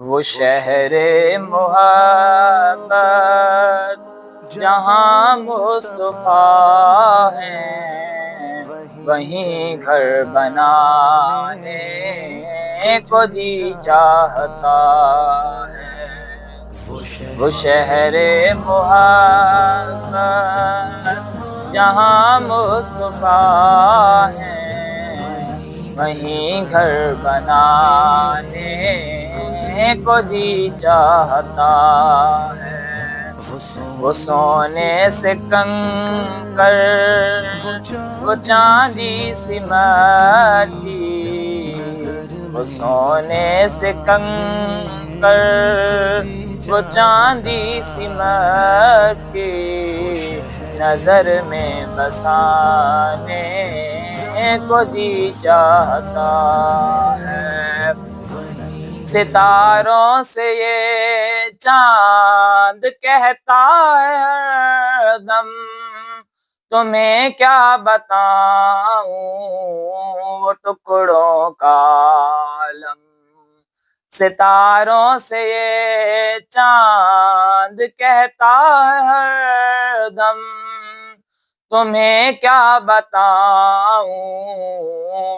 وہ شہر محبت جہاں مصطفیٰ ہیں، وہیں گھر بنانے کو جی چاہتا ہے۔ وہ شہر محبت جہاں مصطفیٰ ہیں، وہیں گھر بنانے کو جی چاہتا ہے۔ وہ سونے سے کنکر، وہ چاندی سی مٹی، وہ سونے سے کنکر، وہ چاندی سی مٹی، نظر میں بسانے کو جی چاہتا ہے۔ ستاروں سے یہ چاند کہتا ہے ہر دم، تمہیں کیا بتاؤں وہ ٹکڑوں کا عالم۔ ستاروں سے یہ چاند کہتا ہے ہر دم، تمہیں کیا بتاؤں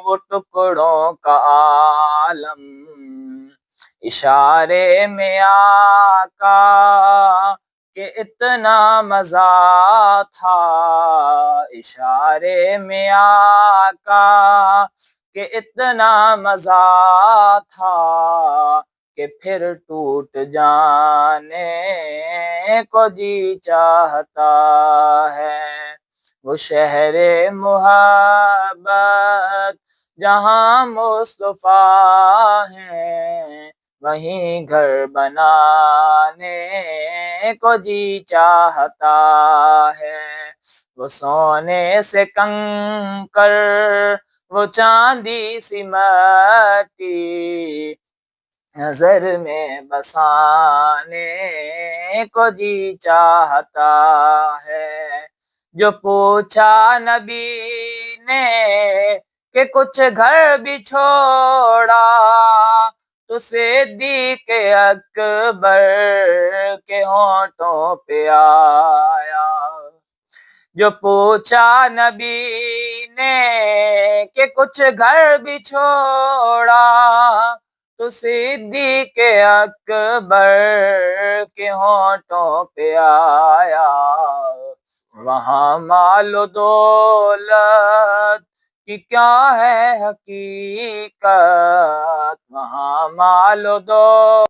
وہ ٹکڑوں کا عالم۔ اشارے میں آقا کہ اتنا مزہ تھا، اشارے میں آقا کہ اتنا مزہ تھا، کہ پھر ٹوٹ جانے کو جی چاہتا ہے۔ وہ شہر محبت جہاں مصطفیٰ ہیں، وہیں گھر بنانے کو جی چاہتا ہے۔ وہ سونے سے کنکر، وہ چاندی سی مٹی، نظر میں بسانے کو جی چاہتا ہے۔ جو پوچھا نبی نے کہ کچھ گھر بھی چھوڑا، تو صدیق اکبر کے ہونٹوں پہ آیا۔ جو پوچھا نبی نے کہ کچھ گھر بھی چھوڑا، تو صدیق اکبر کے ہونٹوں پہ آیا۔ وہاں مال و دولت کہ کیا ہے حقیقت، وہاں مال و دولت